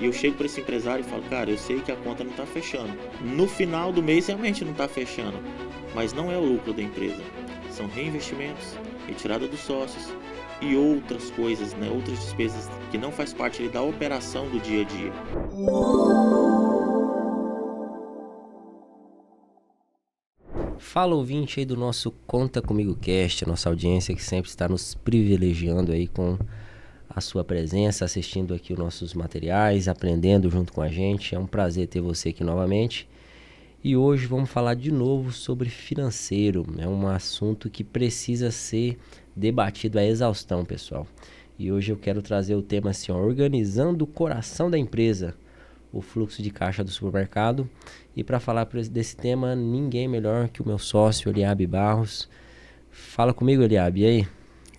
E eu chego para esse empresário e falo, cara, eu sei que a conta não está fechando. No final do mês realmente não está fechando, mas não é o lucro da empresa. São reinvestimentos, retirada dos sócios e outras coisas, né? Outras despesas que não faz parte ali da operação do dia a dia. Fala, ouvinte aí do nosso Conta Comigo Cast, a nossa audiência que sempre está nos privilegiando aí com a sua presença, assistindo aqui os nossos materiais, aprendendo junto com a gente. É um prazer ter você aqui novamente. E hoje vamos falar de novo sobre financeiro. É um assunto que precisa ser debatido à exaustão, pessoal. E hoje eu quero trazer o tema assim, ó, organizando o coração da empresa, o fluxo de caixa do supermercado. E para falar desse tema, ninguém melhor que o meu sócio, Eliabe Barros. Fala comigo, Eliabe, e aí?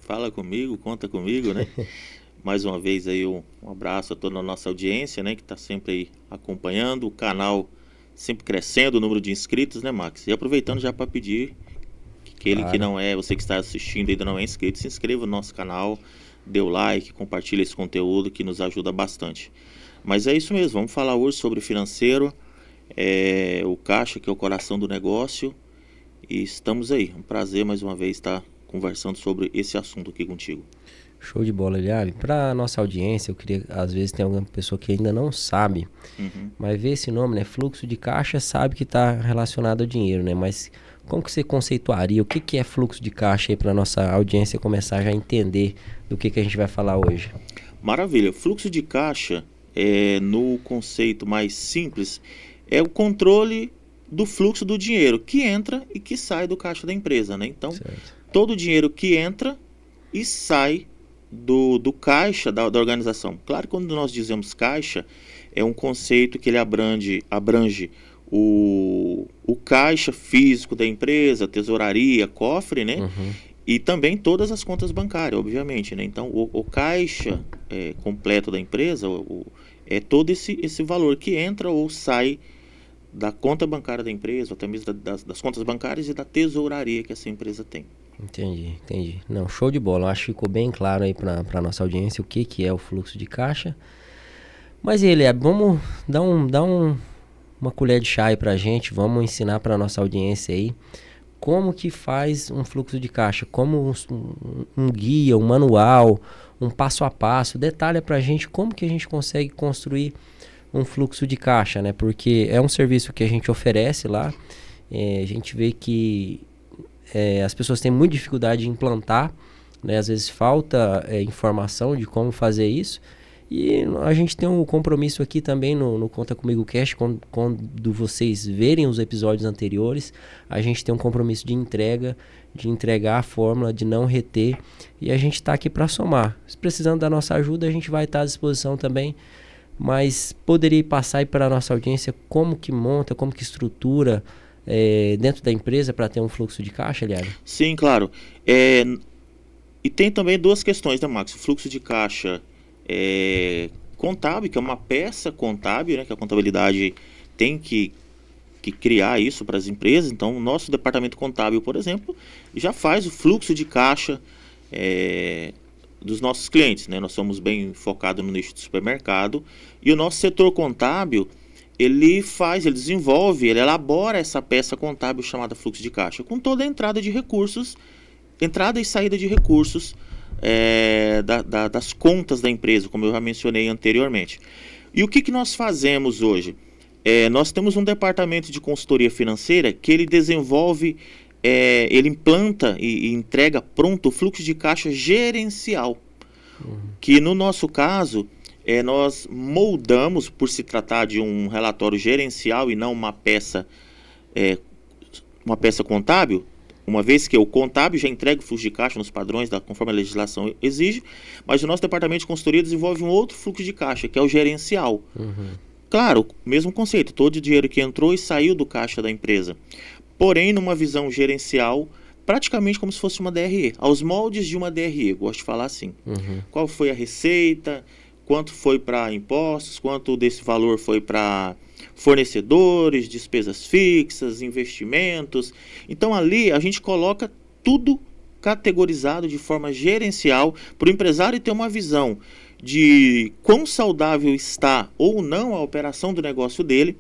Fala comigo, conta comigo, né? Mais uma vez aí um abraço a toda a nossa audiência, né? Que está sempre aí acompanhando o canal, sempre crescendo o número de inscritos, né, Max? E aproveitando já para pedir que aquele que não é, você que está assistindo e ainda não é inscrito, se inscreva no nosse canal, dê o like, compartilhe esse conteúdo que nos ajuda bastante. Mas é isso mesmo, vamos falar hoje sobre financeiro, o caixa que é o coração do negócio, e estamos aí. Um prazer mais uma vez estar conversando sobre esse assunto aqui contigo. Show de bola, Eliabe. Para nossa audiência, eu queria, às vezes tem alguma pessoa que ainda não sabe, mas vê esse nome, né? Fluxo de caixa, sabe que está relacionado ao dinheiro, né? Mas como que você conceituaria? O que é fluxo de caixa aí para nossa audiência começar já a entender do que a gente vai falar hoje? Maravilha. Fluxo de caixa, no conceito mais simples, é o controle do fluxo do dinheiro que entra e que sai do caixa da empresa, né? Então, todo o dinheiro que entra e sai do caixa da organização. Claro que quando nós dizemos caixa, é um conceito que ele abrange o caixa físico da empresa, tesouraria, cofre, né? E também todas as contas bancárias, obviamente, né? Então, o caixa completo da empresa é todo esse valor que entra ou sai da conta bancária da empresa, ou até mesmo das contas bancárias e da tesouraria que essa empresa tem. Entendi. Não, show de bola. Eu acho que ficou bem claro aí para nossa audiência o que é o fluxo de caixa. Mas vamos dar uma colher de chá aí pra gente, vamos ensinar para nossa audiência aí como que faz um fluxo de caixa, como um guia, um manual, um passo a passo. Detalha pra gente como que a gente consegue construir um fluxo de caixa, né? Porque é um serviço que a gente oferece lá, a gente vê que as pessoas têm muita dificuldade em implantar, né? Às vezes falta informação de como fazer isso. E a gente tem um compromisso aqui também no Conta Comigo Cast, quando vocês verem os episódios anteriores, a gente tem um compromisso de entregar a fórmula, de não reter, e a gente está aqui para somar. Se precisando da nossa ajuda, a gente vai estar à disposição também, mas poderia passar aí para a nossa audiência como que monta, como que estrutura dentro da empresa para ter um fluxo de caixa, aliás? Sim, claro. E tem também duas questões, né, Max? O fluxo de caixa contábil, que é uma peça contábil, né, que a contabilidade tem que criar isso para as empresas. Então, o nosso departamento contábil, por exemplo, já faz o fluxo de caixa dos nossos clientes, né? Nós somos bem focados no nicho do supermercado, e o nosso setor contábil, ele desenvolve, ele elabora essa peça contábil chamada fluxo de caixa, com toda a entrada de recursos, entrada e saída de recursos das contas da empresa, como eu já mencionei anteriormente. E o que nós fazemos hoje? Nós temos um departamento de consultoria financeira que ele desenvolve, ele implanta e entrega pronto o fluxo de caixa gerencial, que no nosso caso, nós moldamos, por se tratar de um relatório gerencial e não uma peça contábil, uma vez que o contábil já entrega o fluxo de caixa nos padrões, conforme a legislação exige, mas o nosso departamento de consultoria desenvolve um outro fluxo de caixa, que é o gerencial. Claro, mesmo conceito, todo o dinheiro que entrou e saiu do caixa da empresa, porém numa visão gerencial, praticamente como se fosse uma DRE, aos moldes de uma DRE, gosto de falar assim. Qual foi a receita, quanto foi para impostos, quanto desse valor foi para fornecedores, despesas fixas, investimentos. Então ali a gente coloca tudo categorizado de forma gerencial para o empresário ter uma visão de quão saudável está ou não a operação do negócio dele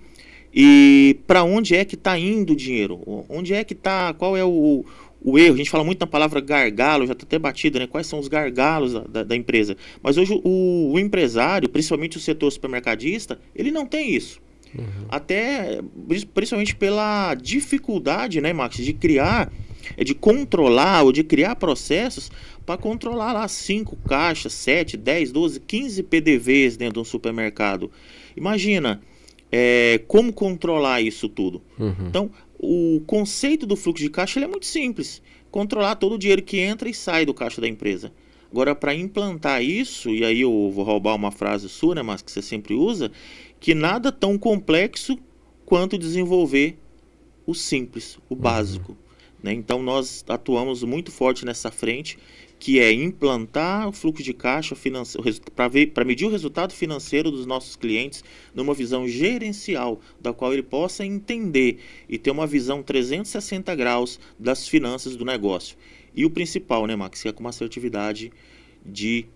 e para onde é que está indo o dinheiro, onde é que está, qual é o erro. A gente fala muito na palavra gargalo, já está até batido, né? Quais são os gargalos da empresa. Mas hoje o empresário, principalmente o setor supermercadista, ele não tem isso. Até, principalmente pela dificuldade, né, Max, de criar, de controlar ou de criar processos para controlar lá 5 caixas, 7, 10, 12, 15 PDVs dentro de um supermercado. Imagina como controlar isso tudo. Então, o conceito do fluxo de caixa ele é muito simples. Controlar todo o dinheiro que entra e sai do caixa da empresa. Agora, para implantar isso, e aí eu vou roubar uma frase sua, né, mas que você sempre usa, que nada tão complexo quanto desenvolver o simples, o básico. Né? Então, nós atuamos muito forte nessa frente, que é implantar o fluxo de caixa para medir o resultado financeiro dos nossos clientes numa visão gerencial, da qual ele possa entender e ter uma visão 360 graus das finanças do negócio. E o principal, né, Max, é com uma assertividade de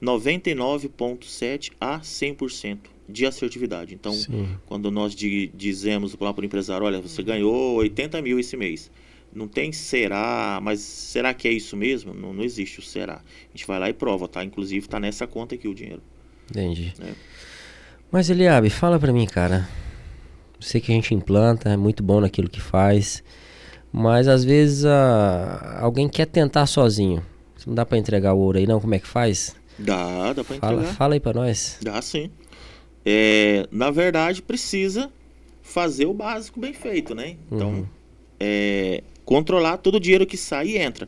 99,7% a 100% de assertividade. Então, quando nós dizemos lá para o empresário, olha, você ganhou 80 mil esse mês. Não tem será, mas será que é isso mesmo? Não existe o será. A gente vai lá e prova, tá? Inclusive tá nessa conta aqui o dinheiro. Entendi. Mas Eliabe, fala pra mim, cara. Sei que a gente implanta, é muito bom naquilo que faz, mas às vezes alguém quer tentar sozinho. Não dá pra entregar o ouro aí não? Como é que faz? Dá pra entregar. Fala aí pra nós. Dá sim. Na verdade, precisa fazer o básico bem feito, né? Então, controlar todo o dinheiro que sai e entra.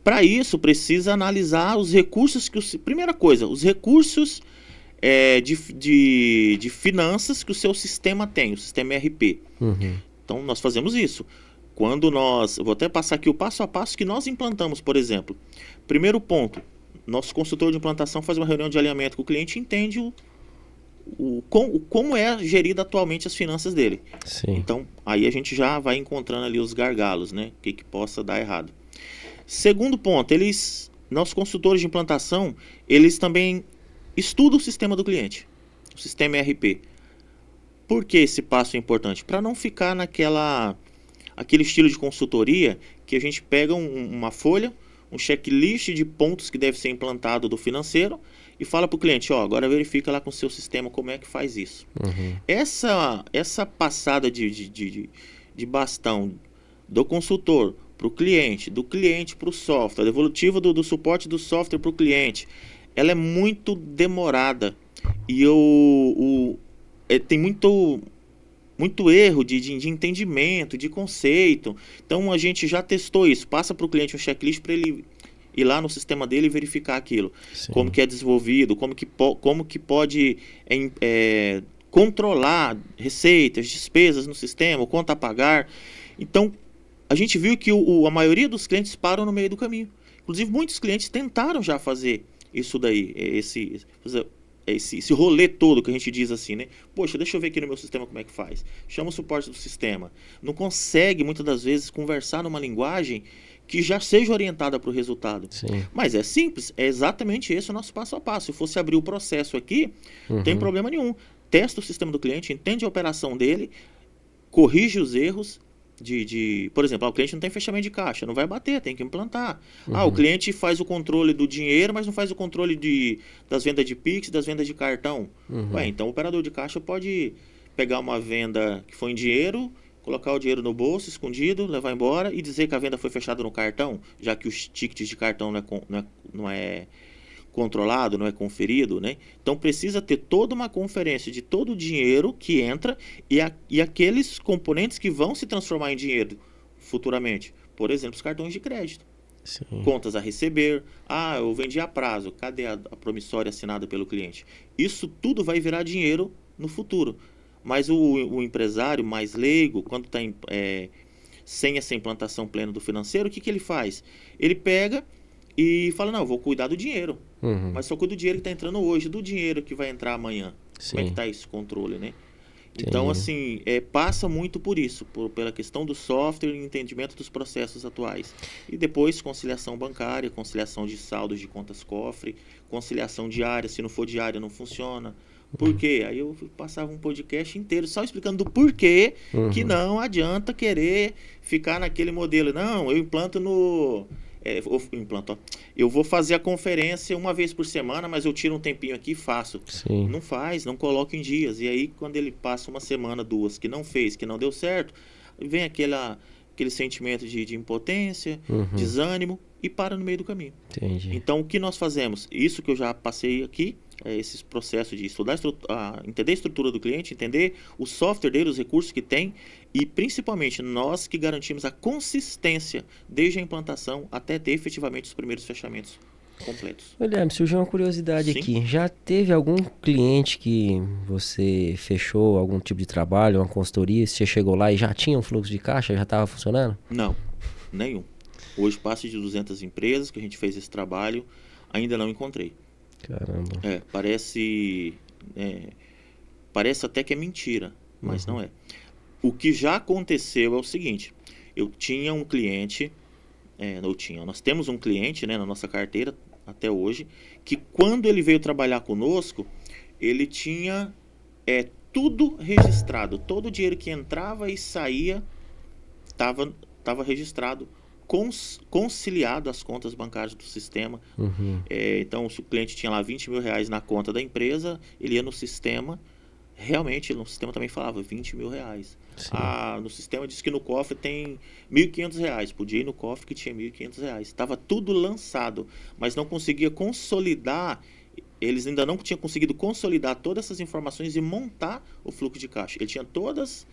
Para isso, precisa analisar os recursos primeira coisa, os recursos de finanças que o seu sistema tem, o sistema ERP. Então, nós fazemos isso. Vou até passar aqui o passo a passo que nós implantamos, por exemplo. Primeiro ponto, nosso consultor de implantação faz uma reunião de alinhamento com o cliente e entende como é gerida atualmente as finanças dele. Sim. Então, aí a gente já vai encontrando ali os gargalos, né? O que possa dar errado. Segundo ponto, nossos consultores de implantação, eles também estudam o sistema do cliente, o sistema ERP. Por que esse passo é importante? Para não ficar aquele estilo de consultoria que a gente pega uma folha, um checklist de pontos que deve ser implantado do financeiro e fala para o cliente, agora verifica lá com o seu sistema como é que faz isso. Essa passada de bastão do consultor para o cliente, do cliente para o software, a devolutiva do suporte do software para o cliente, ela é muito demorada e tem muito erro de entendimento, de conceito. Então a gente já testou isso, passa para o cliente um checklist para ele ir lá no sistema dele e verificar aquilo. Sim. Como que é desenvolvido, como que pode controlar receitas, despesas no sistema, conta a pagar. Então, a gente viu que a maioria dos clientes param no meio do caminho. Inclusive, muitos clientes tentaram já fazer isso daí, esse rolê todo que a gente diz assim, né? Poxa, deixa eu ver aqui no meu sistema como é que faz. Chama o suporte do sistema. Não consegue, muitas das vezes, conversar numa linguagem que já seja orientada para o resultado. Sim. Mas é simples, é exatamente esse o nosso passo a passo. Se fosse abrir o processo aqui, não tem problema nenhum. Testa o sistema do cliente, entende a operação dele, corrige os erros. Por exemplo, o cliente não tem fechamento de caixa, não vai bater, tem que implantar. O cliente faz o controle do dinheiro, mas não faz o controle das vendas de Pix, das vendas de cartão. Então o operador de caixa pode pegar uma venda que foi em dinheiro, colocar o dinheiro no bolso, escondido, levar embora e dizer que a venda foi fechada no cartão, já que os tickets de cartão não é controlado, não é conferido, né? Então precisa ter toda uma conferência de todo o dinheiro que entra e aqueles componentes que vão se transformar em dinheiro futuramente. Por exemplo, os cartões de crédito. Sim. Contas a receber. Eu vendi a prazo. Cadê a promissória assinada pelo cliente? Isso tudo vai virar dinheiro no futuro. Mas o empresário mais leigo, quando está sem essa implantação plena do financeiro, o que ele faz? Ele pega e fala, não, eu vou cuidar do dinheiro. Mas só cuido do dinheiro que está entrando hoje, do dinheiro que vai entrar amanhã. Sim. Como é que está esse controle, né? Então, Entendi. assim, passa muito por isso, pela questão do software e entendimento dos processos atuais. E depois, conciliação bancária, conciliação de saldos de contas cofre, conciliação diária, se não for diária não funciona. Por quê? Aí eu passava um podcast inteiro só explicando do porquê que Uhum. não adianta querer ficar naquele modelo. Não, eu implanto no... implanto, ó. Eu vou fazer a conferência uma vez por semana, mas eu tiro um tempinho aqui e faço. Sim. Não faz, não coloca em dias. E aí, quando ele passa uma semana, duas, que não fez, que não deu certo, vem aquele sentimento de impotência, Uhum. desânimo e para no meio do caminho. Entendi. Então, o que nós fazemos? Isso que eu já passei aqui, esses processos de estudar, entender a estrutura do cliente, entender o software dele, os recursos que tem e, principalmente, nós que garantimos a consistência desde a implantação até ter efetivamente os primeiros fechamentos completos. Guilherme, surgiu uma curiosidade Sim? aqui. Já teve algum cliente que você fechou algum tipo de trabalho, uma consultoria, você chegou lá e já tinha um fluxo de caixa, já estava funcionando? Não, nenhum. Hoje, passe de 200 empresas que a gente fez esse trabalho, ainda não encontrei. Caramba. Parece até que é mentira, mas Uhum. não é. O que já aconteceu é o seguinte: eu tinha um cliente, nós temos um cliente, né, na nossa carteira até hoje, que quando ele veio trabalhar conosco, ele tinha tudo registrado, todo o dinheiro que entrava e saía estava registrado, conciliado às contas bancárias do sistema. Uhum. Então, se o cliente tinha lá 20 mil reais na conta da empresa, ele ia no sistema, realmente no sistema também falava 20 mil reais. Sim. No sistema diz que no cofre tem 1.500 reais, podia ir no cofre que tinha 1.500 reais. Estava tudo lançado, mas não conseguia consolidar, eles ainda não tinham conseguido consolidar todas essas informações e montar o fluxo de caixa. Ele tinha todos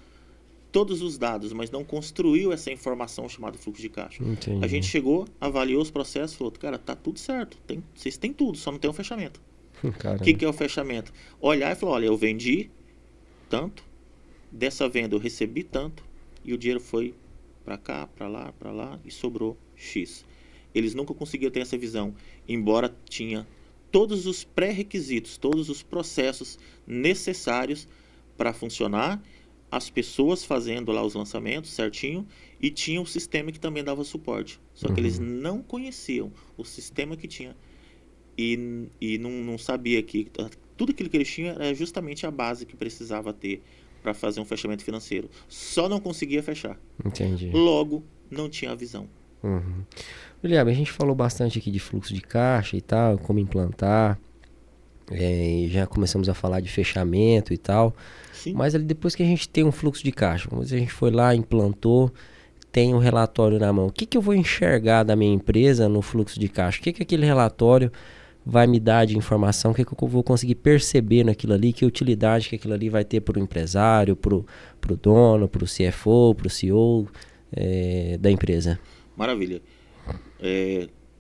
os dados, mas não construiu essa informação chamada fluxo de caixa. A gente Entendi. chegou, avaliou os processos e falou, cara, tá tudo certo, vocês têm tudo, só não tem um fechamento. O que Caramba. é o fechamento? Olhar e falar, olha, eu vendi tanto, dessa venda eu recebi tanto, e o dinheiro foi para cá, para lá, e sobrou X. Eles nunca conseguiram ter essa visão, embora tinha todos os pré-requisitos, todos os processos necessários para funcionar, as pessoas fazendo lá os lançamentos certinho, e tinha um sistema que também dava suporte. Só que eles Uhum. não conheciam o sistema que tinha e não sabia que tudo aquilo que eles tinham era justamente a base que precisava ter para fazer um fechamento financeiro. Só não conseguia fechar. Entendi. Logo, não tinha a visão. Uhum. Guilherme, a gente falou bastante aqui de fluxo de caixa e tal, como implantar, e já começamos a falar de fechamento e tal, Sim. mas ali depois que a gente tem um fluxo de caixa, vamos dizer, a gente foi lá, implantou, tem um relatório na mão, o que que eu vou enxergar da minha empresa no fluxo de caixa? O que que aquele relatório vai me dar de informação? O que que eu vou conseguir perceber naquilo ali? Que utilidade que aquilo ali vai ter para o empresário, para o dono, para o CFO, para o CEO da empresa? Maravilha.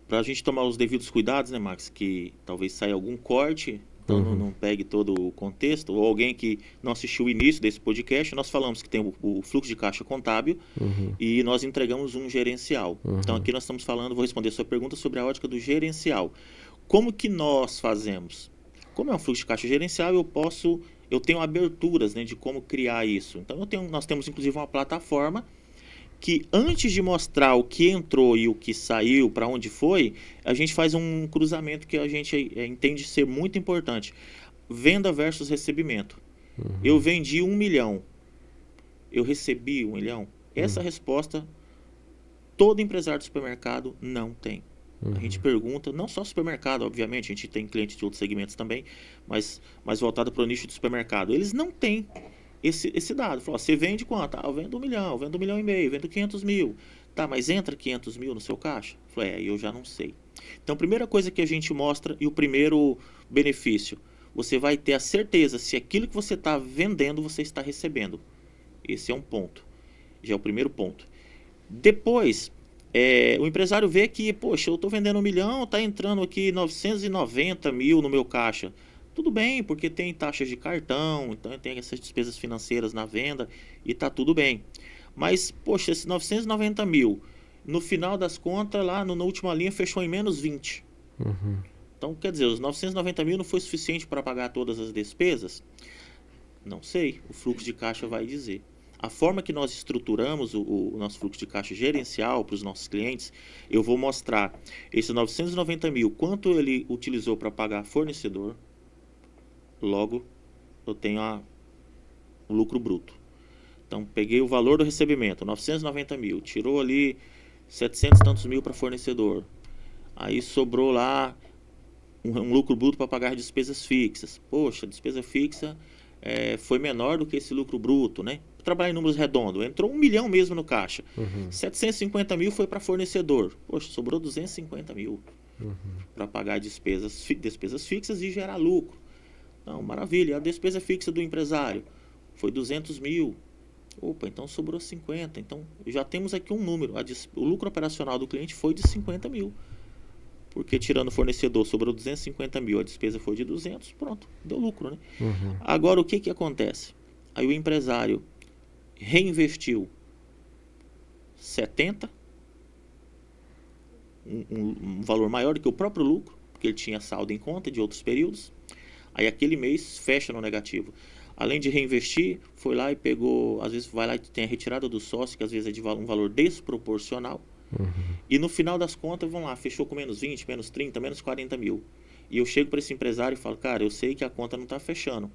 Para a gente tomar os devidos cuidados, né, Max? Que talvez saia algum corte, então Uhum. não pegue todo o contexto, ou alguém que não assistiu o início desse podcast, nós falamos que tem o fluxo de caixa contábil Uhum. e nós entregamos um gerencial. Então Uhum. aqui nós estamos falando, vou responder a sua pergunta sobre a ótica do gerencial. Como que nós fazemos? Como é um fluxo de caixa gerencial, eu tenho aberturas, né, de como criar isso. Então nós temos inclusive uma plataforma que antes de mostrar o que entrou e o que saiu, para onde foi, a gente faz um cruzamento que a gente entende ser muito importante. Venda versus recebimento. Eu Uhum. vendi 1 milhão, eu recebi 1 milhão. Essa Uhum. resposta todo empresário de supermercado não tem. A gente Uhum. pergunta, não só supermercado, obviamente, a gente tem clientes de outros segmentos também, mas voltado para o nicho de supermercado. Eles não têm esse dado. Fala, você vende quanto? Eu vendo 1 milhão, eu vendo 1,5 milhão, vendo 500 mil. Tá, mas entra 500 mil no seu caixa? Fala, eu já não sei. Então, a primeira coisa que a gente mostra e o primeiro benefício, você vai ter a certeza se aquilo que você está vendendo, você está recebendo. Esse é um ponto. Já é o primeiro ponto. Depois, o empresário vê que, poxa, eu estou vendendo 1 milhão, está entrando aqui 990 mil no meu caixa. Tudo bem, porque tem taxas de cartão, então tem essas despesas financeiras na venda e está tudo bem. Mas, poxa, esses 990 mil, no final das contas, lá na última linha, fechou em menos 20. Uhum. Então, quer dizer, os 990 mil não foi suficiente para pagar todas as despesas? Não sei, o fluxo de caixa vai dizer. A forma que nós estruturamos o nosso fluxo de caixa gerencial para os nossos clientes, eu vou mostrar esses 990 mil, quanto ele utilizou para pagar fornecedor, logo eu tenho o lucro bruto. Então, peguei o valor do recebimento, 990 mil, tirou ali 700 e tantos mil para fornecedor. Aí sobrou lá um lucro bruto para pagar despesas fixas. Poxa, despesa fixa foi menor do que esse lucro bruto, né? Trabalhar em números redondos, entrou 1 milhão mesmo no caixa. 750 mil foi para fornecedor. Poxa, sobrou 250 mil para pagar despesas fixas e gerar lucro. Não, maravilha. A despesa fixa do empresário foi 200 mil. Opa, então sobrou 50. Então já temos aqui um número. O lucro operacional do cliente foi de 50 mil. Porque tirando o fornecedor sobrou 250 mil, a despesa foi de 200, pronto, deu lucro, né? Agora o que acontece? Aí o empresário reinvestiu 70, um valor maior do que o próprio lucro, porque ele tinha saldo em conta de outros períodos. Aí aquele mês fecha no negativo. Além de reinvestir, foi lá e pegou, às vezes vai lá e tem a retirada do sócio, que às vezes é de um valor desproporcional. E no final das contas, vamos lá, fechou com menos 20, menos 30, menos 40 mil. E eu chego para esse empresário e falo, cara, eu sei que a conta não está fechando.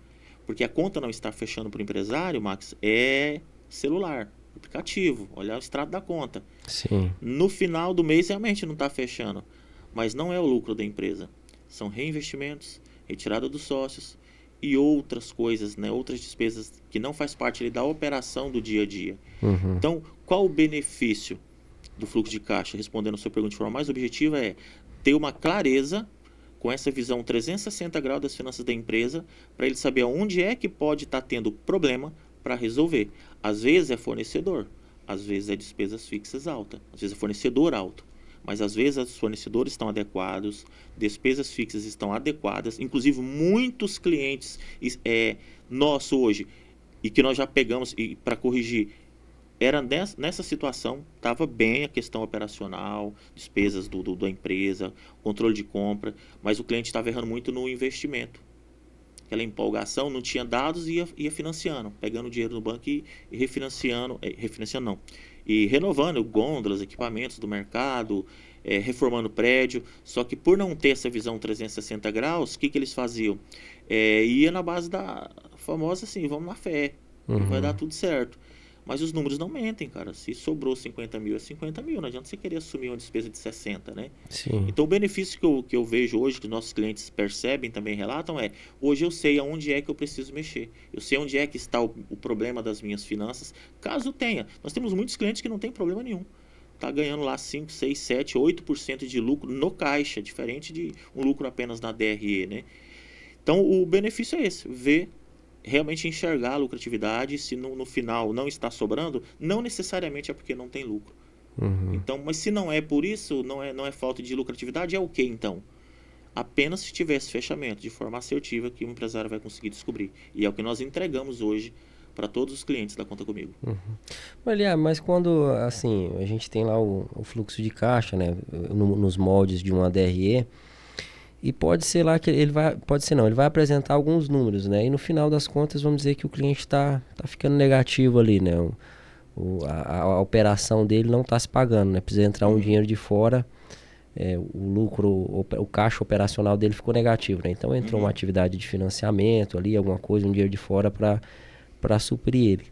Porque a conta não está fechando para o empresário, Max, é celular, aplicativo, olhar o extrato da conta. Sim. No final do mês realmente não está fechando, mas não é o lucro da empresa. São reinvestimentos, retirada dos sócios e outras coisas, né? Outras despesas que não faz parte ali da operação do dia a dia. Então, qual o benefício do fluxo de caixa? Respondendo a sua pergunta de forma mais objetiva, é ter uma clareza com essa visão 360 graus das finanças da empresa, para ele saber onde é que pode estar tendo problema para resolver. Às vezes é fornecedor, às vezes é despesas fixas altas, às vezes é fornecedor alto, mas às vezes os fornecedores estão adequados, despesas fixas estão adequadas, inclusive muitos clientes nossos hoje, e que nós já pegamos para corrigir, era nessa situação, estava bem a questão operacional, despesas da empresa, controle de compra, mas o cliente estava errando muito no investimento. Aquela empolgação, não tinha dados e ia financiando, pegando dinheiro no banco e refinanciando não, e renovando gôndolas, equipamentos do mercado, reformando prédio. Só que por não ter essa visão 360 graus, o que eles faziam? Ia na base da famosa assim, vamos na fé, vai dar tudo certo. Mas os números não mentem, cara. Se sobrou 50 mil, é 50 mil. Não adianta você querer assumir uma despesa de 60, né? Sim. Então, o benefício que eu vejo hoje, que nossos clientes percebem, também relatam, hoje eu sei aonde é que eu preciso mexer. Eu sei onde é que está o problema das minhas finanças, caso tenha. Nós temos muitos clientes que não tem problema nenhum. Tá ganhando lá 5, 6, 7, 8% de lucro no caixa, diferente de um lucro apenas na DRE, né? Então, o benefício é esse, realmente enxergar a lucratividade. Se no final não está sobrando, não necessariamente é porque não tem lucro. Então, mas se não é por isso, não é falta de lucratividade, é o que então? Apenas se tivesse fechamento de forma assertiva, que o empresário vai conseguir descobrir. E é o que nós entregamos hoje para todos os clientes da Conta Comigo. Mas quando assim, a gente tem lá o fluxo de caixa, né, nos moldes de uma DRE, e pode ser lá que ele vai apresentar alguns números, né? E no final das contas, vamos dizer que o cliente está ficando negativo ali, né? A operação dele não está se pagando, né? Precisa entrar um dinheiro de fora, o lucro, o caixa operacional dele ficou negativo, né? Então entrou uma atividade de financiamento ali, alguma coisa, um dinheiro de fora para suprir ele.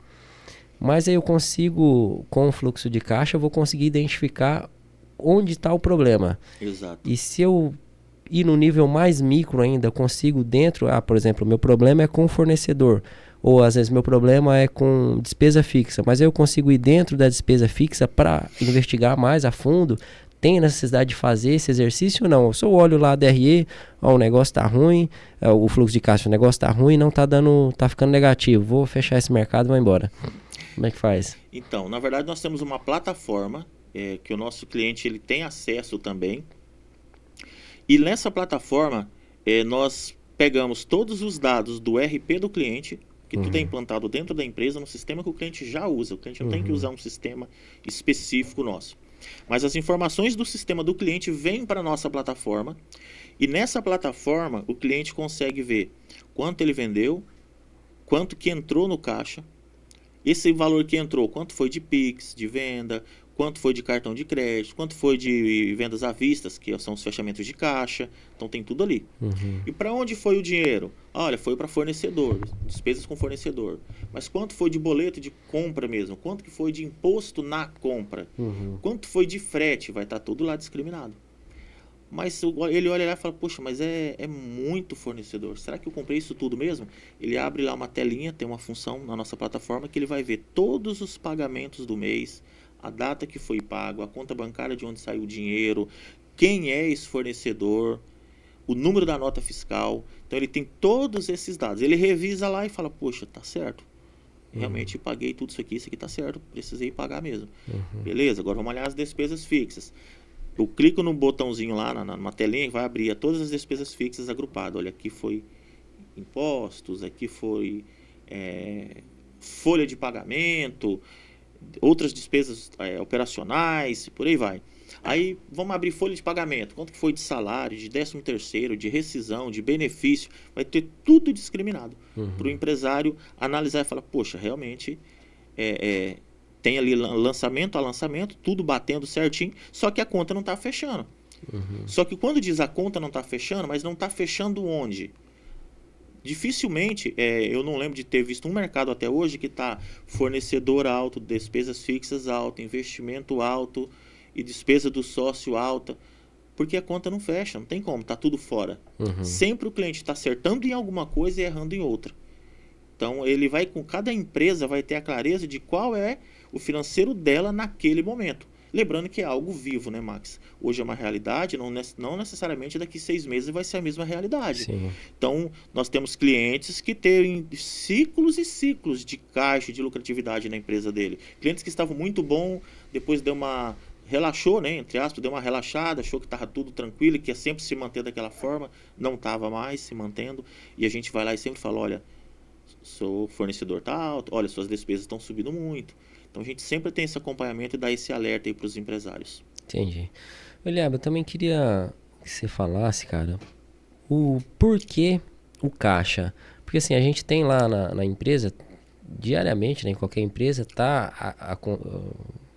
Mas aí eu consigo, com o fluxo de caixa, eu vou conseguir identificar onde está o problema. Exato. E se eu ir no nível mais micro ainda, eu consigo dentro, por exemplo, meu problema é com o fornecedor, ou às vezes meu problema é com despesa fixa, mas eu consigo ir dentro da despesa fixa para investigar mais a fundo. Tem necessidade de fazer esse exercício ou não? Eu só olho lá a DRE, o negócio tá ruim, o fluxo de caixa, o negócio tá ruim, não tá ficando negativo, vou fechar esse mercado e vou embora. Como é que faz? Então, na verdade nós temos uma plataforma que o nosso cliente ele tem acesso também. E nessa plataforma, nós pegamos todos os dados do RP do cliente, que tudo é implantado dentro da empresa, no sistema que o cliente já usa. O cliente não tem que usar um sistema específico nosso. Mas as informações do sistema do cliente vêm para a nossa plataforma. E nessa plataforma, o cliente consegue ver quanto ele vendeu, quanto que entrou no caixa, esse valor que entrou, quanto foi de Pix, de venda, quanto foi de cartão de crédito, quanto foi de vendas à vista, que são os fechamentos de caixa. Então tem tudo ali. E para onde foi o dinheiro? Olha, foi para fornecedor, despesas com fornecedor. Mas quanto foi de boleto de compra mesmo? Quanto que foi de imposto na compra? Quanto foi de frete? Vai estar tudo lá discriminado. Mas ele olha lá e fala, poxa, mas é muito fornecedor. Será que eu comprei isso tudo mesmo? Ele abre lá uma telinha, tem uma função na nossa plataforma que ele vai ver todos os pagamentos do mês, a data que foi pago, a conta bancária de onde saiu o dinheiro, quem é esse fornecedor, o número da nota fiscal. Então ele tem todos esses dados. Ele revisa lá e fala, poxa, tá certo. Realmente paguei tudo isso aqui tá certo, precisei pagar mesmo. Beleza, agora vamos olhar as despesas fixas. Eu clico no botãozinho lá numa telinha e vai abrir todas as despesas fixas agrupadas. Olha, aqui foi impostos, aqui foi folha de pagamento, outras despesas operacionais, por aí vai. Aí vamos abrir folha de pagamento. Quanto que foi de salário, de 13º, de rescisão, de benefício. Vai ter tudo discriminado. Para o empresário analisar e falar, poxa, realmente tem ali lançamento a lançamento, tudo batendo certinho, só que a conta não está fechando. Só que quando diz a conta não está fechando, mas não está fechando onde? Dificilmente, eu não lembro de ter visto um mercado até hoje que está fornecedor alto, despesas fixas alto, investimento alto e despesa do sócio alta, porque a conta não fecha, não tem como, está tudo fora. Sempre o cliente está acertando em alguma coisa e errando em outra. Então, ele vai, com cada empresa, vai ter a clareza de qual é o financeiro dela naquele momento. Lembrando que é algo vivo, né, Max? Hoje é uma realidade, não necessariamente daqui 6 meses vai ser a mesma realidade. Sim. Então, nós temos clientes que têm ciclos e ciclos de caixa, de lucratividade na empresa dele. Clientes que estavam muito bom, depois relaxou, né, entre aspas, deu uma relaxada, achou que estava tudo tranquilo e que ia sempre se manter daquela forma, não estava mais se mantendo. E a gente vai lá e sempre fala, olha, seu fornecedor está alto, olha, suas despesas estão subindo muito. Então a gente sempre tem esse acompanhamento e dá esse alerta aí para os empresários. Entendi. Eliab, eu também queria que você falasse, cara, o porquê o caixa. Porque assim, a gente tem lá na empresa, diariamente, né, em qualquer empresa,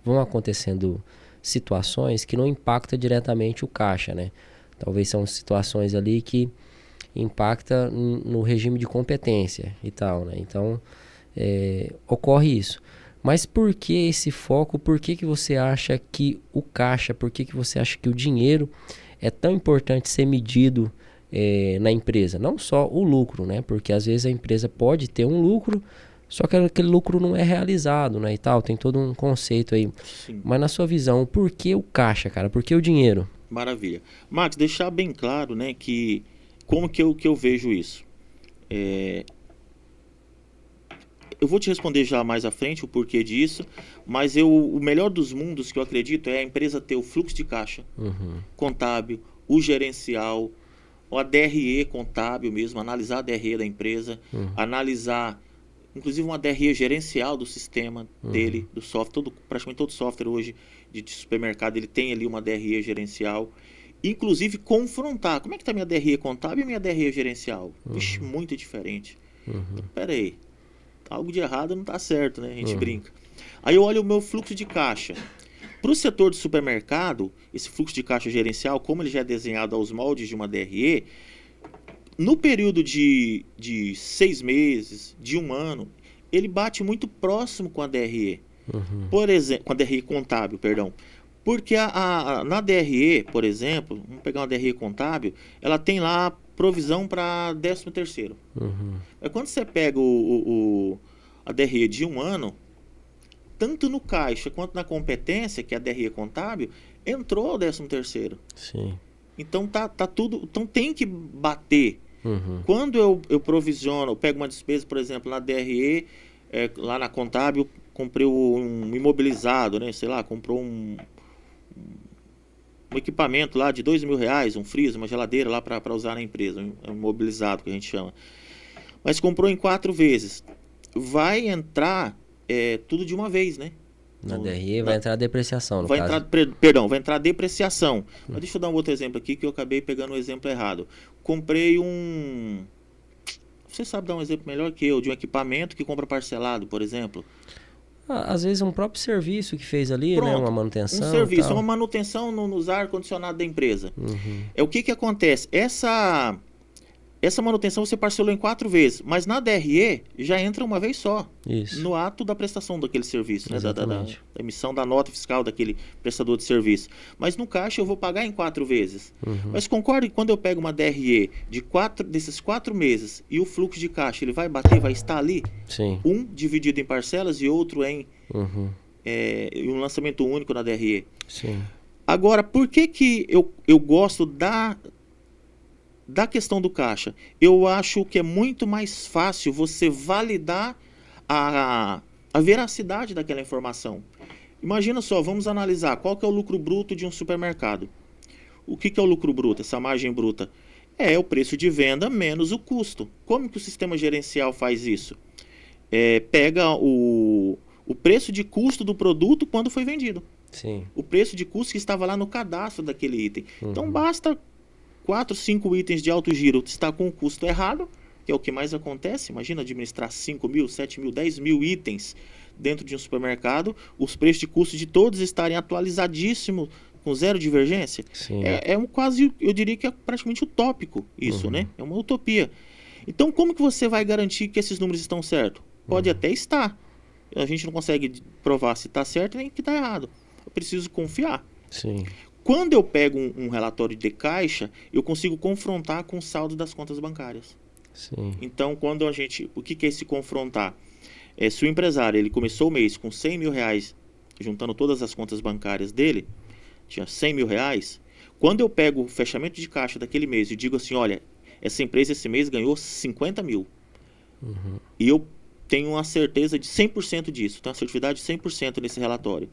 vão acontecendo situações que não impactam diretamente o caixa, né? Talvez são situações ali que impacta no regime de competência e tal, né? Então, ocorre isso. Mas por que esse foco? Por que você acha que o caixa, por que você acha que o dinheiro é tão importante ser medido na empresa? Não só o lucro, né? Porque às vezes a empresa pode ter um lucro, só que aquele lucro não é realizado, né? E tal, tem todo um conceito aí. Sim. Mas na sua visão, por que o caixa, cara? Por que o dinheiro? Maravilha. Max, deixar bem claro, né, que como que eu vejo isso. Eu vou te responder já mais à frente o porquê disso, mas o melhor dos mundos que eu acredito é a empresa ter o fluxo de caixa contábil, o gerencial, ou a DRE contábil mesmo, analisar a DRE da empresa, analisar, inclusive uma DRE gerencial do sistema dele, do software, praticamente todo software hoje de supermercado, ele tem ali uma DRE gerencial, inclusive confrontar, como é que está minha DRE contábil e minha DRE gerencial? Vixe, muito diferente. Então, pera aí. Algo de errado não está certo, né? A gente brinca. Aí eu olho o meu fluxo de caixa. Para o setor de supermercado, esse fluxo de caixa gerencial, como ele já é desenhado aos moldes de uma DRE, no período de 6 meses, de 1 ano, ele bate muito próximo com a DRE. Por exemplo, com a DRE contábil, perdão. Porque na DRE, por exemplo, vamos pegar uma DRE contábil, ela tem lá provisão para 13º. Mas quando você pega a DRE de 1 ano, tanto no caixa quanto na competência, que é a DRE contábil, entrou o 13º. Sim. Então tá tudo. Então tem que bater. Quando eu provisiono, eu pego uma despesa, por exemplo, na DRE, lá na contábil, comprei um imobilizado, né? Sei lá, comprou um equipamento lá de R$2.000, um freezer, uma geladeira lá para usar na empresa, um imobilizado que a gente chama. Mas comprou em 4 vezes. Vai entrar tudo de uma vez, né? Na DRE vai entrar a depreciação, no vai caso. Vai entrar a depreciação. Mas deixa eu dar um outro exemplo aqui, que eu acabei pegando o exemplo errado. Comprei um você sabe dar um exemplo melhor que eu, de um equipamento que compra parcelado, por exemplo. Às vezes um próprio serviço que fez ali, né? Pronto, Uma um manutenção e serviço, tal. uma manutenção nos ar-condicionado da empresa. Uhum. É o que acontece? Essa manutenção você parcelou em 4 vezes, mas na DRE já entra uma vez só, Isso. no ato da prestação daquele serviço, né? Da Exatamente. emissão da nota fiscal daquele prestador de serviço. Mas no caixa eu vou pagar em 4 vezes. Uhum. Mas concorda que quando eu pego uma DRE desses 4 meses e o fluxo de caixa ele vai bater, vai estar ali, Sim. um dividido em parcelas e outro em Uhum. um lançamento único na DRE. Sim. Agora, por que eu gosto da questão do caixa? Eu acho que é muito mais fácil você validar a veracidade daquela informação. Imagina só, vamos analisar qual que é o lucro bruto de um supermercado. O que é o lucro bruto, essa margem bruta? É o preço de venda menos o custo. Como que o sistema gerencial faz isso? Pega o preço de custo do produto quando foi vendido. Sim. O preço de custo que estava lá no cadastro daquele item. Então basta 4, 5 itens de alto giro estar com o custo errado, que é o que mais acontece. Imagina administrar 5 mil, 7 mil, 10 mil itens dentro de um supermercado, os preços de custo de todos estarem atualizadíssimos, com zero divergência. Sim. Quase, eu diria que é praticamente utópico isso, né? É uma utopia. Então, como que você vai garantir que esses números estão certos? Pode até estar. A gente não consegue provar se está certo nem que está errado. Eu preciso confiar. Sim. Quando eu pego um relatório de caixa, eu consigo confrontar com o saldo das contas bancárias. Sim. Então, o que é esse confrontar? Se o empresário ele começou o mês com 100 mil reais, juntando todas as contas bancárias dele, tinha 100 mil reais. Quando eu pego o fechamento de caixa daquele mês e digo assim, olha, essa empresa esse mês ganhou 50 mil. E eu tenho uma certeza de 100% disso, tenho uma assertividade de 100% nesse relatório.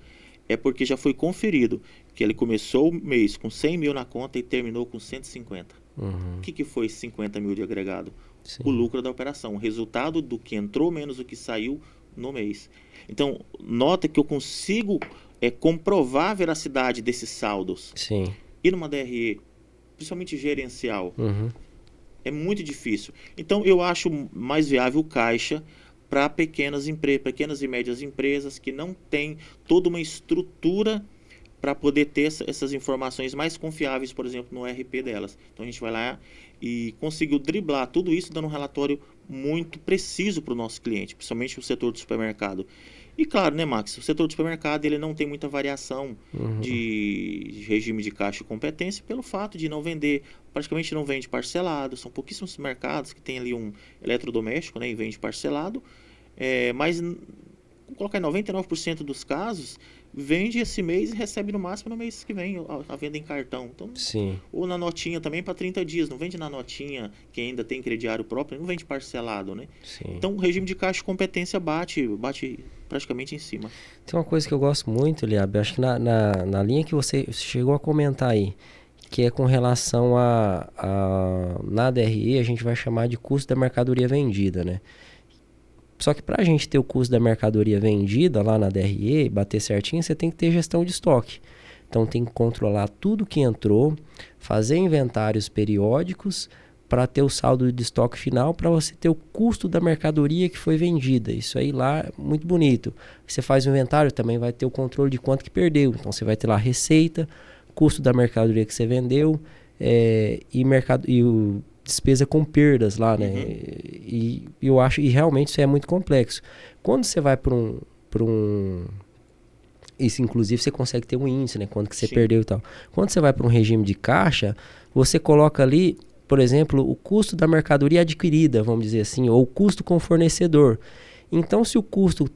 É porque já foi conferido que ele começou o mês com 100 mil na conta e terminou com 150. O que foi 50 mil de agregado? Sim. O lucro da operação, o resultado do que entrou menos o que saiu no mês. Então, nota que eu consigo comprovar a veracidade desses saldos. Sim. E numa DRE, principalmente gerencial, Uhum. é muito difícil. Então, eu acho mais viável o caixa para pequenas e médias empresas que não têm toda uma estrutura para poder ter essas informações mais confiáveis, por exemplo, no RP delas. Então a gente vai lá e conseguiu driblar tudo isso dando um relatório muito preciso para o nosso cliente, principalmente o setor do supermercado. E claro, né, Max, o setor do supermercado ele não tem muita variação de regime de caixa e competência pelo fato de não vender, praticamente não vende parcelado, são pouquíssimos mercados que tem ali um eletrodoméstico, né, e vende parcelado, mas vamos colocar em 99% dos casos, vende esse mês e recebe no máximo no mês que vem a venda em cartão. Então, Sim. ou na notinha também para 30 dias, não vende na notinha que ainda tem crediário próprio, não vende parcelado, né? Sim. Então, o regime de caixa e competência bate praticamente em cima. Tem uma coisa que eu gosto muito, Liab, acho que na linha que você chegou a comentar aí, que é com relação na DRE, a gente vai chamar de custo da mercadoria vendida, né? Só que para a gente ter o custo da mercadoria vendida lá na DRE, bater certinho, você tem que ter gestão de estoque. Então tem que controlar tudo que entrou, fazer inventários periódicos para ter o saldo de estoque final, para você ter o custo da mercadoria que foi vendida. Isso aí lá é muito bonito. Você faz o inventário, também vai ter o controle de quanto que perdeu. Então você vai ter lá a receita, custo da mercadoria que você vendeu e o despesa com perdas lá, né? E eu acho, e realmente isso é muito complexo. Quando você vai para um isso, inclusive, você consegue ter um índice, né? Quanto que você perdeu e tal. Quando você vai para um regime de caixa, você coloca ali, por exemplo, o custo da mercadoria adquirida, vamos dizer assim, ou o custo com o fornecedor. Então, se o custo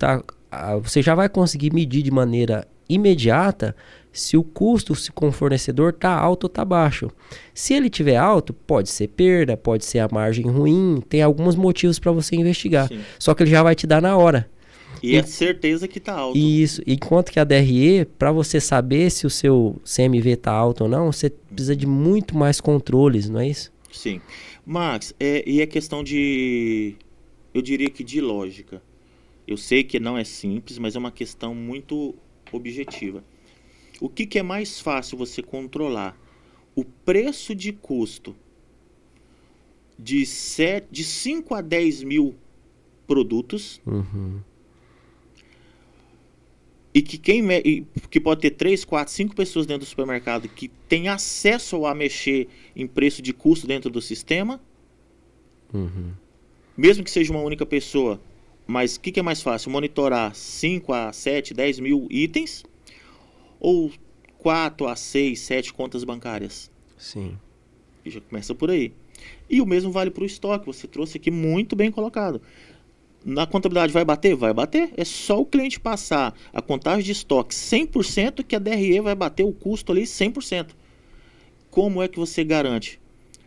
você já vai conseguir medir de maneira imediata se o custo com o fornecedor está alto ou está baixo. Se ele estiver alto, pode ser perda, pode ser a margem ruim, tem alguns motivos para você investigar. Sim. Só que ele já vai te dar na hora. E é certeza que está alto. Isso, enquanto que a DRE, para você saber se o seu CMV está alto ou não, você precisa de muito mais controles, não é isso? Sim. Max, e é questão eu diria que de lógica. Eu sei que não é simples, mas é uma questão muito objetiva. O que é mais fácil você controlar? O preço de custo de 5 a 10 mil produtos, e que pode ter 3, 4, 5 pessoas dentro do supermercado que tem acesso a mexer em preço de custo dentro do sistema, mesmo que seja uma única pessoa. Mas o que é mais fácil? Monitorar 5 a 7, 10 mil itens ou 4 a 6, 7 contas bancárias? Sim. E já começa por aí. E o mesmo vale para o estoque. Você trouxe aqui muito bem colocado. Na contabilidade vai bater? Vai bater. É só o cliente passar a contagem de estoque 100% que a DRE vai bater o custo ali 100%. Como é que você garante?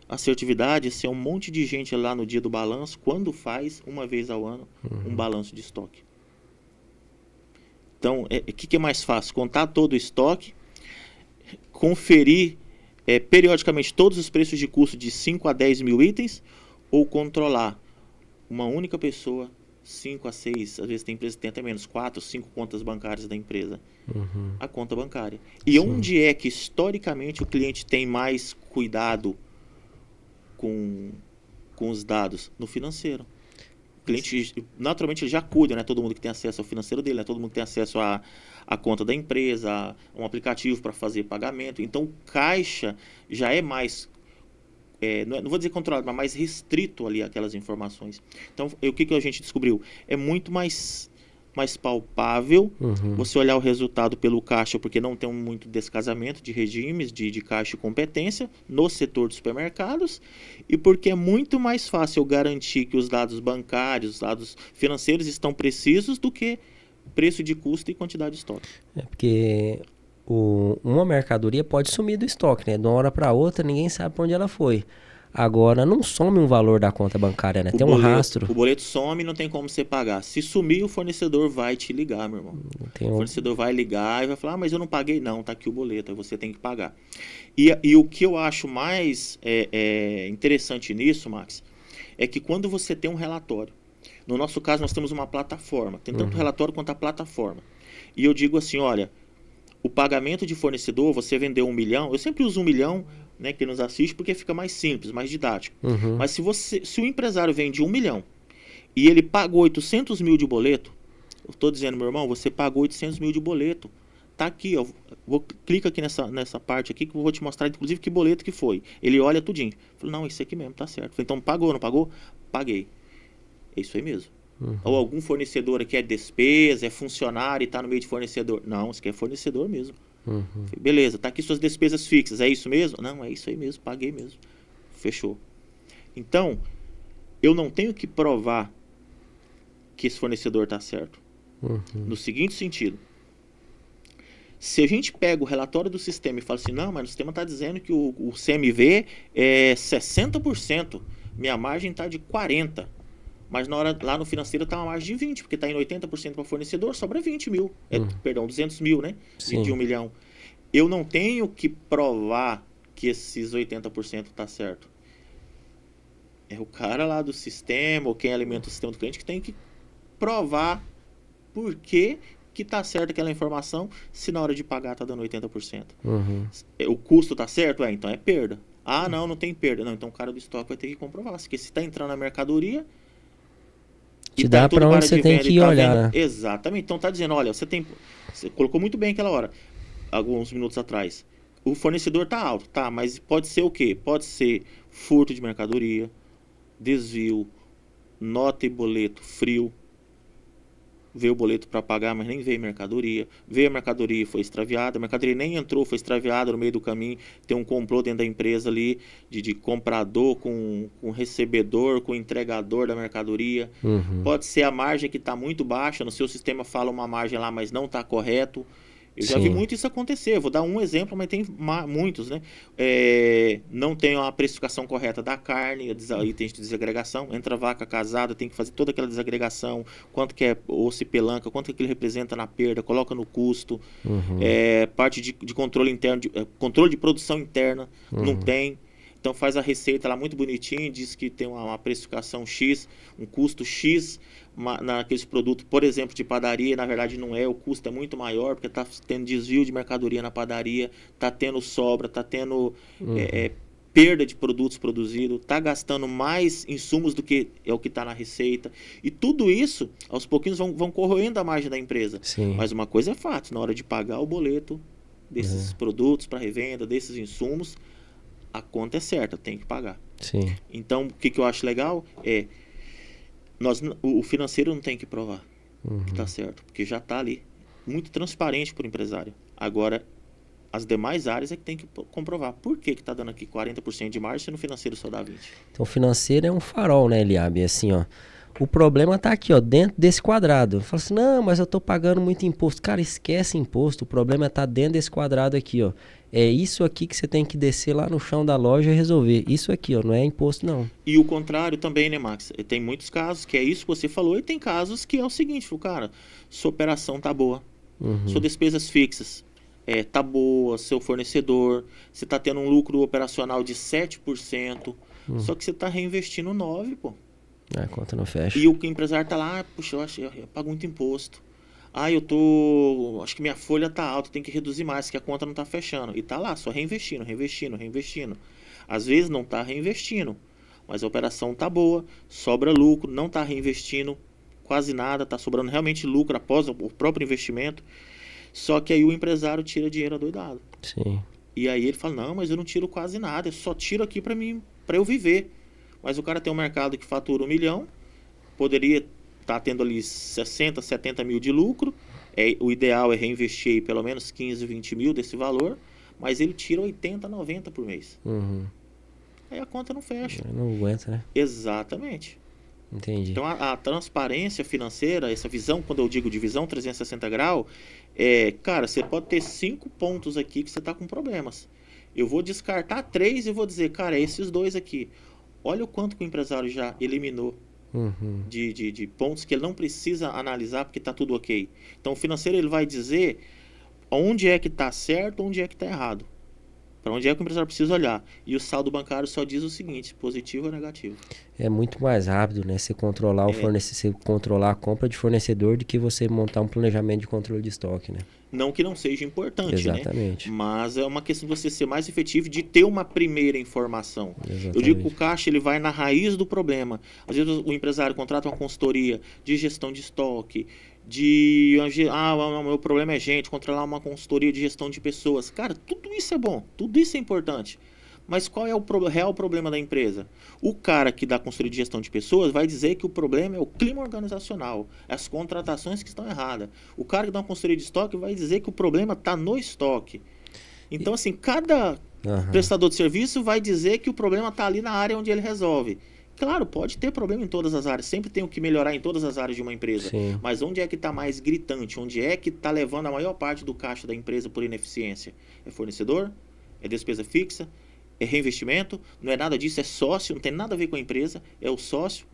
Assertividade, se é um monte de gente lá no dia do balanço, quando faz, uma vez ao ano, um balanço de estoque. Então, o que é mais fácil? Contar todo o estoque, conferir periodicamente todos os preços de custo de 5 a 10 mil itens, ou controlar uma única pessoa, 5 a 6, às vezes tem empresas que tem até menos, 4, 5 contas bancárias da empresa. A conta bancária. E Sim. onde é que historicamente o cliente tem mais cuidado com os dados? No financeiro. O cliente, naturalmente, ele já cuida, né? Todo mundo que tem acesso ao financeiro dele, né? Todo mundo que tem acesso à conta da empresa, a um aplicativo para fazer pagamento. Então, o caixa já é mais, não vou dizer controlado, mas mais restrito ali aquelas informações. Então, o que a gente descobriu? É muito mais palpável você olhar o resultado pelo caixa, porque não tem muito descasamento de regimes de caixa e competência no setor de supermercados, e porque é muito mais fácil garantir que os dados bancários, os dados financeiros estão precisos do que preço de custo e quantidade de estoque. Porque uma mercadoria pode sumir do estoque, né? De uma hora para outra, ninguém sabe para onde ela foi. Agora, não some um valor da conta bancária, né? Tem um rastro. O boleto some e não tem como você pagar. Se sumir, o fornecedor vai te ligar, meu irmão. O fornecedor vai ligar e vai falar, mas eu não paguei. Não, tá aqui o boleto, aí você tem que pagar. E o que eu acho mais interessante nisso, Max, é que quando você tem um relatório, no nosso caso nós temos uma plataforma, tem tanto o relatório quanto a plataforma. E eu digo assim, olha, o pagamento de fornecedor, você vendeu 1 milhão, eu sempre uso 1 milhão, né, que nos assiste, porque fica mais simples, mais didático. Mas se o empresário vende 1 milhão e ele pagou 800 mil de boleto, eu estou dizendo, meu irmão, você pagou 800 mil de boleto. Tá aqui, ó, clica aqui nessa parte aqui que eu vou te mostrar, inclusive, que boleto que foi. Ele olha tudinho. Falei, não, esse aqui mesmo, tá certo. Falei, então pagou, não pagou? Paguei. É isso aí mesmo. Ou algum fornecedor aqui é despesa, é funcionário e tá no meio de fornecedor. Não, isso aqui é fornecedor mesmo. Falei, beleza, tá aqui suas despesas fixas, é isso mesmo? Não, é isso aí mesmo, paguei mesmo. Fechou. Então, eu não tenho que provar que esse fornecedor tá certo. No seguinte sentido, se a gente pega o relatório do sistema e fala assim, não, mas o sistema está dizendo que o CMV é 60%, minha margem está de 40%, mas na hora, lá no financeiro está uma margem de 20%, porque está indo 80% para o fornecedor, sobra 20 mil, perdão, 200 mil, né, de 1 milhão. Eu não tenho que provar que esses 80% está certo. É o cara lá do sistema, ou quem alimenta o sistema do cliente, que tem que provar por que está certo aquela informação, se na hora de pagar está dando 80%. O custo está certo? Então é perda. Ah, não tem perda. Não, então o cara do estoque vai ter que comprovar. Porque se está entrando na mercadoria... Te dá para onde você tem que ir olhar. Exatamente. Então está dizendo, olha, você colocou muito bem aquela hora, alguns minutos atrás. O fornecedor está alto, tá, mas pode ser o quê? Pode ser furto de mercadoria, desvio, nota e boleto frio, veio o boleto para pagar, mas nem veio mercadoria. Veio a mercadoria e foi extraviada. A mercadoria nem entrou, foi extraviada no meio do caminho. Tem um complô dentro da empresa ali de comprador com recebedor, com entregador da mercadoria. Pode ser a margem que está muito baixa. No seu sistema fala uma margem lá, mas não está correto. Eu já vi muito isso acontecer. Eu vou dar um exemplo, mas tem muitos, né? Não tem a precificação correta da carne, itens de desagregação. Entra vaca casada, tem que fazer toda aquela desagregação. Quanto que é osso e pelanca, quanto que ele representa na perda, coloca no custo. Parte de controle interno, controle de produção interna, não tem. Então faz a receita lá muito bonitinho, diz que tem uma precificação X, um custo X naqueles produtos, por exemplo, de padaria. Na verdade não é, o custo é muito maior, porque está tendo desvio de mercadoria na padaria, está tendo sobra, está tendo perda de produtos produzidos, está gastando mais insumos do que é o que está na receita. E tudo isso, aos pouquinhos, vão corroendo a margem da empresa. Sim. Mas uma coisa é fato, na hora de pagar o boleto desses produtos para revenda, desses insumos, a conta é certa, tem que pagar. Sim. Então, o que eu acho legal é, o financeiro não tem que provar que está certo, porque já está ali, muito transparente para o empresário. Agora, as demais áreas é que tem que comprovar. Por que está dando aqui 40% de margem se no financeiro só dá 20%? Então, o financeiro é um farol, né, Eliabe? Assim, ó. O problema está aqui, ó, dentro desse quadrado. Fala assim, não, mas eu estou pagando muito imposto. Cara, esquece imposto. O problema é estar dentro desse quadrado aqui, ó. É isso aqui que você tem que descer lá no chão da loja e resolver. Isso aqui, ó, não é imposto, não. E o contrário também, né, Max? Tem muitos casos que é isso que você falou e tem casos que é o seguinte, cara, sua operação tá boa, suas despesas fixas tá boa, seu fornecedor, você tá tendo um lucro operacional de 7%, só que você tá reinvestindo 9%, pô. A conta não fecha. E o empresário tá lá, puxa, eu pago muito imposto. Acho que minha folha tá alta, tem que reduzir mais, que a conta não tá fechando. E tá lá, só reinvestindo. Às vezes não tá reinvestindo, mas a operação tá boa, sobra lucro, não tá reinvestindo quase nada, tá sobrando realmente lucro após o próprio investimento. Só que aí o empresário tira dinheiro adoidado. Sim. E aí ele fala, não, mas eu não tiro quase nada, eu só tiro aqui para eu viver. Mas o cara tem um mercado que fatura 1 milhão, poderia estar tendo ali 60, 70 mil de lucro. O ideal é reinvestir aí pelo menos 15, 20 mil desse valor, mas ele tira 80, 90 por mês. Aí a conta não fecha. Não aguenta, né? Exatamente. Entendi. Então a transparência financeira, essa visão, quando eu digo de visão 360 graus, cara, você pode ter 5 pontos aqui que você está com problemas. Eu vou descartar 3 e vou dizer, cara, esses 2 aqui. Olha o quanto que o empresário já eliminou de pontos que ele não precisa analisar porque está tudo ok. Então o financeiro ele vai dizer onde é que está certo, onde é que está errado. Para onde é que o empresário precisa olhar. E o saldo bancário só diz o seguinte, positivo ou negativo. É muito mais rápido, né? Você controlar você controlar a compra de fornecedor do que você montar um planejamento de controle de estoque, né? Não que não seja importante, exatamente, né? Mas é uma questão de você ser mais efetivo, de ter uma primeira informação. Exatamente. Eu digo que o caixa ele vai na raiz do problema. Às vezes o empresário contrata uma consultoria de gestão de estoque, meu problema é gente, controlar uma consultoria de gestão de pessoas. Cara, tudo isso é bom, tudo isso é importante. Mas qual é o real problema da empresa? O cara que dá consultoria de gestão de pessoas vai dizer que o problema é o clima organizacional, as contratações que estão erradas. O cara que dá uma consultoria de estoque vai dizer que o problema está no estoque. Então, assim, cada prestador de serviço vai dizer que o problema está ali na área onde ele resolve. Claro, pode ter problema em todas as áreas, sempre tem o que melhorar em todas as áreas de uma empresa. Sim. Mas onde é que está mais gritante? Onde é que está levando a maior parte do caixa da empresa por ineficiência? É fornecedor? É despesa fixa? É reinvestimento? Não é nada disso, é sócio, não tem nada a ver com a empresa, é o sócio.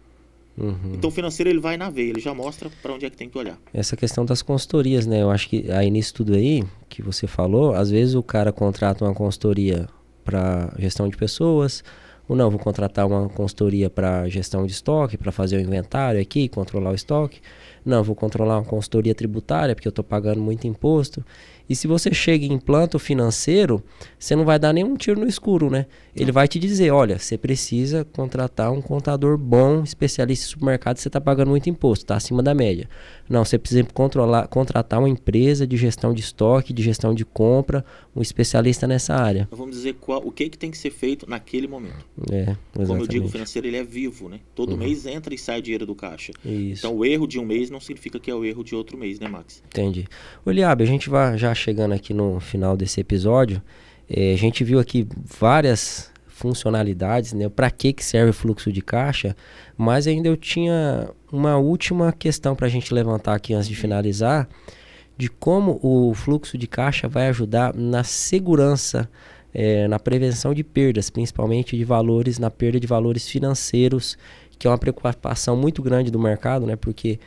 Então o financeiro ele vai na veia, ele já mostra para onde é que tem que olhar. Essa questão das consultorias, né? Eu acho que aí nisso tudo aí que você falou, às vezes o cara contrata uma consultoria para gestão de pessoas, ou não, vou contratar uma consultoria para gestão de estoque, para fazer o inventário aqui, controlar o estoque. Não, vou controlar uma consultoria tributária, porque eu estou pagando muito imposto. E se você chega e implanta o financeiro, você não vai dar nenhum tiro no escuro, né? Ele vai te dizer, olha, você precisa contratar um contador bom, especialista em supermercado, você está pagando muito imposto, está acima da média. Não, você precisa contratar uma empresa de gestão de estoque, de gestão de compra, um especialista nessa área. Vamos dizer o que tem que ser feito naquele momento. Exatamente. Como eu digo, o financeiro ele é vivo, né? Todo mês entra e sai dinheiro do caixa. Isso. Então o erro de um mês não significa que é o erro de outro mês, né, Max? Entendi. Ô, Eliabe, a gente vai já chegando aqui no final desse episódio. A gente viu aqui várias funcionalidades, né? Para que serve o fluxo de caixa, mas ainda eu tinha uma última questão para a gente levantar aqui antes de finalizar, de como o fluxo de caixa vai ajudar na segurança, na prevenção de perdas, principalmente de valores, na perda de valores financeiros, que é uma preocupação muito grande do mercado, né? Porque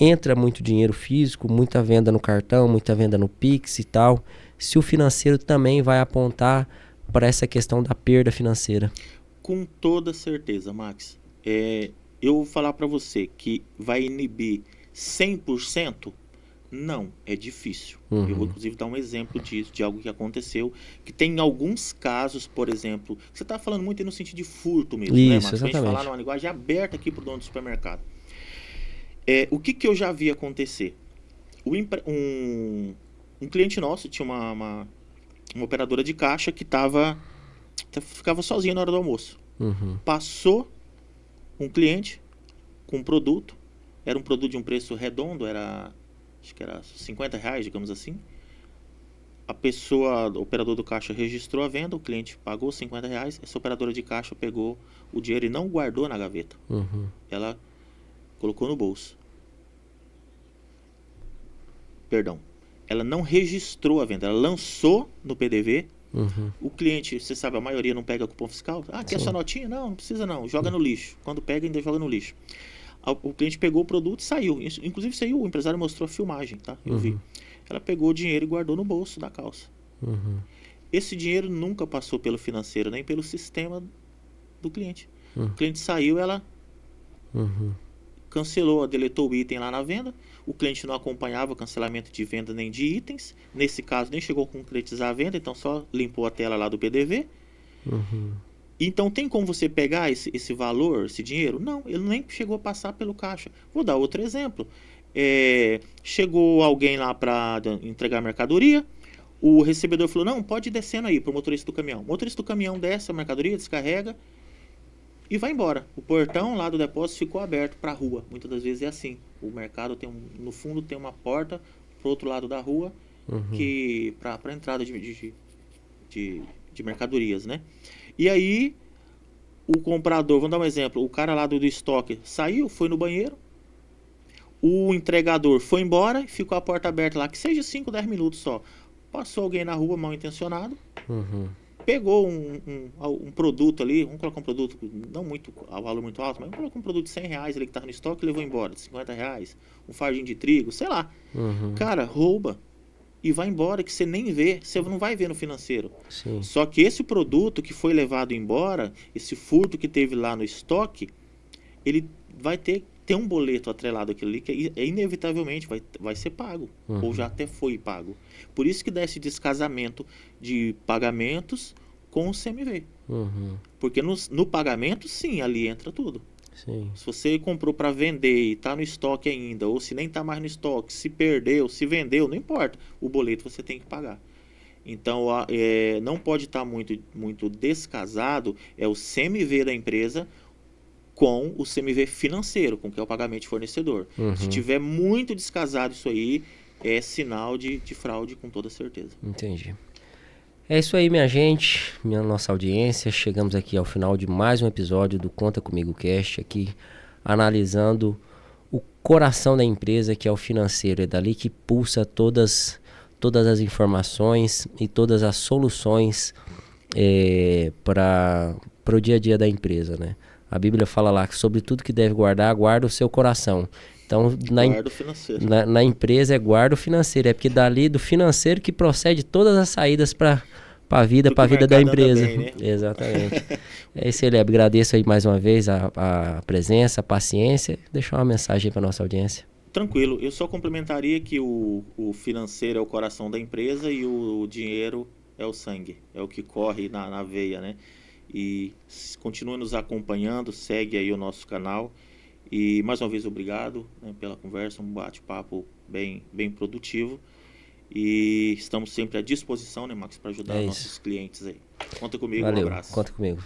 entra muito dinheiro físico, muita venda no cartão, muita venda no Pix e tal. Se o financeiro também vai apontar para essa questão da perda financeira. Com toda certeza, Max. Eu vou falar para você que vai inibir 100%, Não, é difícil. Uhum. Eu vou, inclusive, dar um exemplo disso, de algo que aconteceu, que tem alguns casos, por exemplo, você está falando muito aí no sentido de furto mesmo, né, Isso, Marcos? Pra gente falar exatamente. numa linguagem aberta aqui para o dono do supermercado. O que eu já vi acontecer? Um cliente nosso tinha uma operadora de caixa que ficava sozinha na hora do almoço. Uhum. Passou um cliente com um produto, era um produto de um preço redondo, acho que era R$ 50, digamos assim. O operador do caixa registrou a venda, o cliente pagou R$ 50, essa operadora de caixa pegou o dinheiro e não guardou na gaveta. Uhum. Ela colocou no bolso. Perdão. Ela não registrou a venda, ela lançou no PDV. Uhum. O cliente, você sabe, a maioria não pega cupom fiscal. Ah, quer sua notinha? Não, não precisa não, joga no lixo. Quando pega, ainda joga no lixo. O cliente pegou o produto e saiu. Inclusive saiu, o empresário mostrou a filmagem, tá? Eu vi. Ela pegou o dinheiro e guardou no bolso da calça. Uhum. Esse dinheiro nunca passou pelo financeiro, nem pelo sistema do cliente. Uhum. O cliente saiu, ela cancelou, deletou o item lá na venda. O cliente não acompanhava o cancelamento de venda nem de itens. Nesse caso, nem chegou a concretizar a venda, então só limpou a tela lá do PDV. Uhum. Então, tem como você pegar esse valor, esse dinheiro? Não, ele nem chegou a passar pelo caixa. Vou dar outro exemplo. Chegou alguém lá para entregar mercadoria. O recebedor falou, não, pode ir descendo aí para o motorista do caminhão. O motorista do caminhão desce a mercadoria, descarrega e vai embora. O portão lá do depósito ficou aberto para a rua. Muitas das vezes é assim. O mercado no fundo tem uma porta para o outro lado da rua que para entrada de mercadorias, né? E aí o comprador, vamos dar um exemplo, o cara lá do estoque saiu, foi no banheiro, o entregador foi embora e ficou a porta aberta lá, que seja 5, 10 minutos só. Passou alguém na rua mal intencionado, pegou um produto ali, vamos colocar um produto não muito a valor muito alto, mas vamos colocar um produto de R$ 100 ali que estava no estoque e levou embora, de R$ 50, um fardinho de trigo, sei lá. Cara, rouba e vai embora, que você nem vê, você não vai ver no financeiro. Sim. Só que esse produto que foi levado embora, esse furto que teve lá no estoque, ele vai ter um boleto atrelado àquilo ali, que inevitavelmente vai ser pago, ou já até foi pago. Por isso que dá esse descasamento de pagamentos com o CMV. Porque no pagamento, sim, ali entra tudo. Sim. Se você comprou para vender e está no estoque ainda, ou se nem está mais no estoque, se perdeu, se vendeu, não importa, o boleto você tem que pagar. Então, não pode estar muito descasado o CMV da empresa com o CMV financeiro, com que é o pagamento de fornecedor. Se tiver muito descasado isso aí, é sinal de fraude com toda certeza. Entendi. É isso aí, minha gente, nossa audiência. Chegamos aqui ao final de mais um episódio do Conta Comigo Cast, aqui analisando o coração da empresa, que é o financeiro. É dali que pulsa todas as informações e todas as soluções para o dia a dia da empresa, né? A Bíblia fala lá que sobre tudo que deve guardar, guarda o seu coração. Então, na empresa é guarda o financeiro. É porque dali do financeiro que procede todas as saídas para a vida da empresa. Bem, né? Exatamente. É isso aí, Leb. Agradeço aí mais uma vez a presença, a paciência. Deixar uma mensagem para nossa audiência. Tranquilo. Eu só complementaria que o financeiro é o coração da empresa e o dinheiro é o sangue. É o que corre na veia, né? E continue nos acompanhando, segue aí o nosso canal. E mais uma vez obrigado, né, pela conversa, um bate-papo bem produtivo. E estamos sempre à disposição, né, Max, para ajudar nossos clientes aí. Conta comigo, Valeu, um abraço. conta comigo.